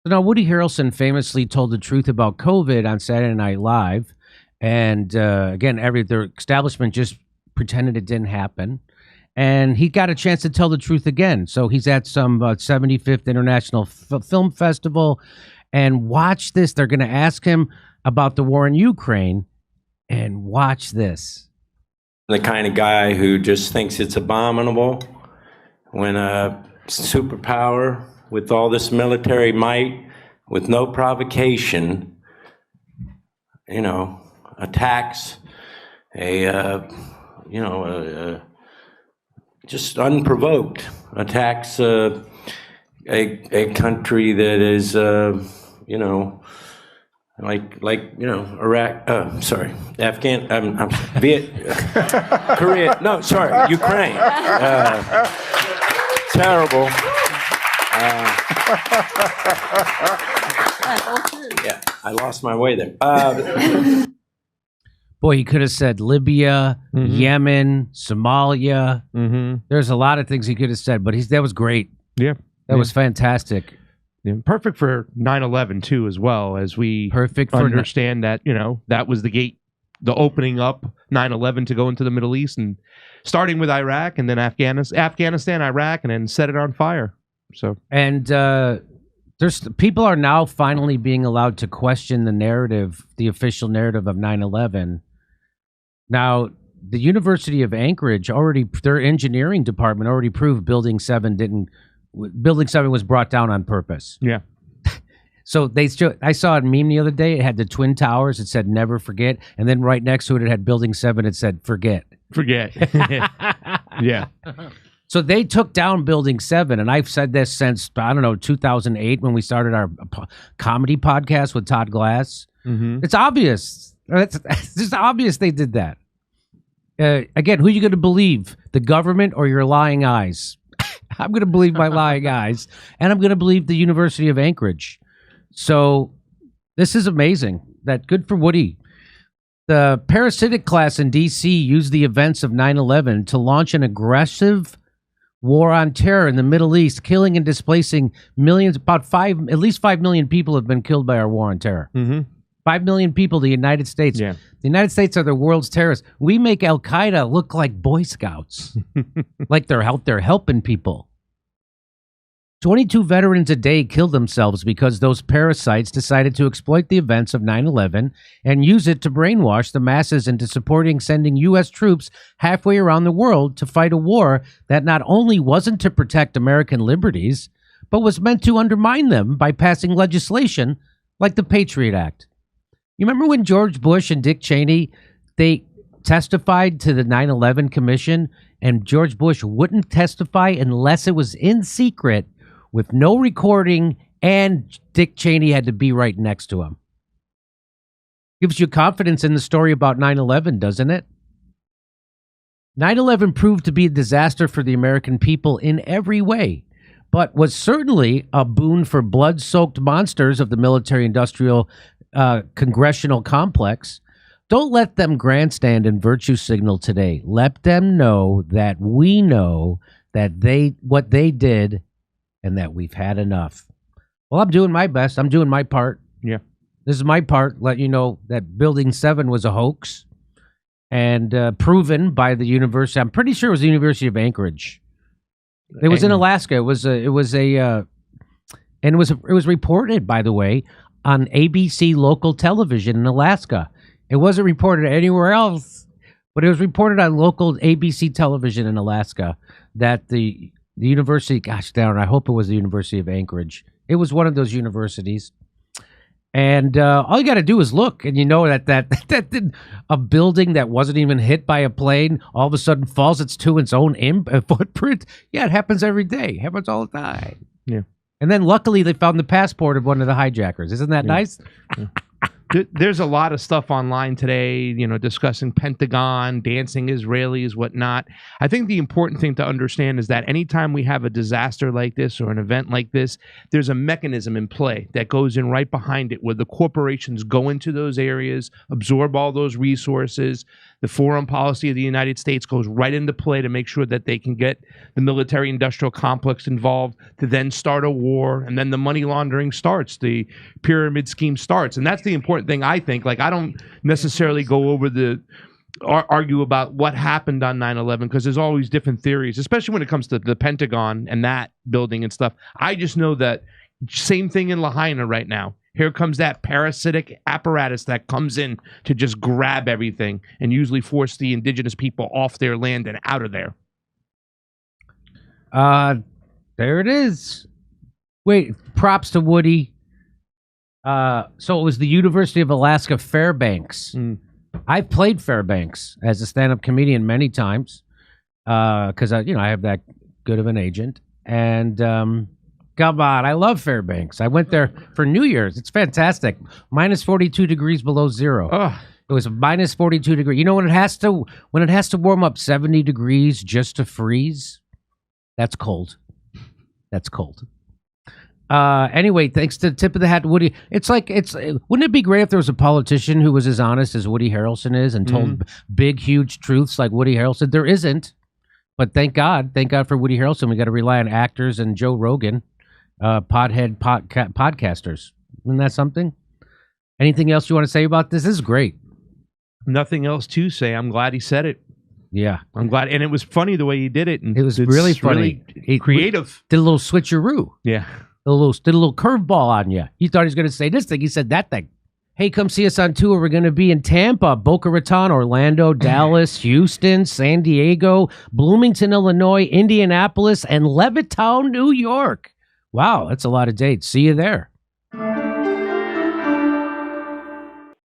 So now Woody Harrelson famously told the truth about COVID on Saturday Night Live, and again, the establishment just pretended it didn't happen, and he got a chance to tell the truth again. So he's at some 75th International Film Festival, and watch this. They're going to ask him about the war in Ukraine, and watch this. The kind of guy who just thinks it's abominable when a superpower with all this military might, with no provocation, attacks just unprovoked, attacks a country that is, Iraq, Korea, no, sorry, Ukraine. Terrible. Yeah, I lost my way there. Boy, he could have said Libya, Yemen, Somalia. There's a lot of things he could have said, but that was great. Yeah. That was fantastic. Yeah. Perfect for 9/11 too, as well, as we understand that, that was the gate, the opening up 9/11 to go into the Middle East, and starting with Iraq and then Afghanistan, Iraq, and then set it on fire. So, and people are now finally being allowed to question the narrative, the official narrative of 9/11. Now, the University of Anchorage their engineering department already proved Building 7 was brought down on purpose. Yeah. So I saw a meme the other day. It had the Twin Towers. It said "Never forget," and then right next to it, it had Building 7. It said "Forget." Yeah. So they took down Building 7, and I've said this since 2008 when we started our comedy podcast with Todd Glass. It's obvious. It's just obvious they did that. Again, who are you going to believe, the government or your lying eyes? I'm going to believe my lying eyes, and I'm going to believe the University of Anchorage. So this is amazing. Good for Woody. The parasitic class in D.C. used the events of 9/11 to launch an aggressive war on terror in the Middle East, killing and displacing millions. At least 5 million people have been killed by our war on terror. 5 million people, the United States. Yeah. The United States are the world's terrorists. We make Al-Qaeda look like Boy Scouts, like they're out there helping people. 22 veterans a day killed themselves because those parasites decided to exploit the events of 9/11 and use it to brainwash the masses into supporting sending U.S. troops halfway around the world to fight a war that not only wasn't to protect American liberties, but was meant to undermine them by passing legislation like the Patriot Act. You remember when George Bush and Dick Cheney, they testified to the 9/11 Commission, and George Bush wouldn't testify unless it was in secret with no recording, and Dick Cheney had to be right next to him. Gives you confidence in the story about 9/11, doesn't it? 9/11 proved to be a disaster for the American people in every way, but was certainly a boon for blood-soaked monsters of the military-industrial congressional complex. Don't let them grandstand and virtue signal today. Let them know that we know that what they did and that we've had enough. Well, I'm doing my best. I'm doing my part. Yeah. This is my part. Let you know that Building 7 was a hoax and proven by the university. I'm pretty sure it was the University of Anchorage. It was in Alaska. It was reported, by the way, on ABC local television in Alaska. It wasn't reported anywhere else, but it was reported on local ABC television in Alaska that the university, gosh darn, I hope it was the University of Anchorage. It was one of those universities. And all you got to do is look, and you know that a building that wasn't even hit by a plane all of a sudden falls to its own footprint. Yeah, it happens every day. It happens all the time. Yeah. And then luckily they found the passport of one of the hijackers. Isn't that nice? Yeah. There's a lot of stuff online today, discussing Pentagon, dancing Israelis, whatnot. I think the important thing to understand is that anytime we have a disaster like this or an event like this, there's a mechanism in play that goes in right behind it where the corporations go into those areas, absorb all those resources. The foreign policy of the United States goes right into play to make sure that they can get the military-industrial complex involved to then start a war, and then the money laundering starts, the pyramid scheme starts. And that's the important thing, I think. Like, I don't necessarily go over argue about what happened on 9/11 because there's always different theories, especially when it comes to the Pentagon and that building and stuff. I just know that same thing in Lahaina right now. Here comes that parasitic apparatus that comes in to just grab everything and usually force the indigenous people off their land and out of there. There it is. Wait, props to Woody. So it was the University of Alaska Fairbanks. I've played Fairbanks as a stand-up comedian many times because I have that good of an agent. And come on, I love Fairbanks. I went there for New Year's. It's fantastic. Minus 42 degrees below zero. Oh. It was minus 42 degrees. You know when it has to warm up 70 degrees just to freeze? That's cold. That's cold. Anyway, thanks to tip of the hat to Woody. Wouldn't it be great if there was a politician who was as honest as Woody Harrelson is and told big, huge truths like Woody Harrelson? There isn't, but thank God for Woody Harrelson. We got to rely on actors and Joe Rogan, podcasters. Isn't that something? Anything else you want to say about this? This is great. Nothing else to say. I'm glad he said it. Yeah, I'm glad, and it was funny the way he did it. And it was really funny, creative. Did a little switcheroo. Yeah. Did a little curveball on you. You thought he was going to say this thing. He said that thing. Hey, come see us on tour. We're going to be in Tampa, Boca Raton, Orlando, Dallas, Houston, San Diego, Bloomington, Illinois, Indianapolis, and Levittown, New York. Wow, that's a lot of dates. See you there.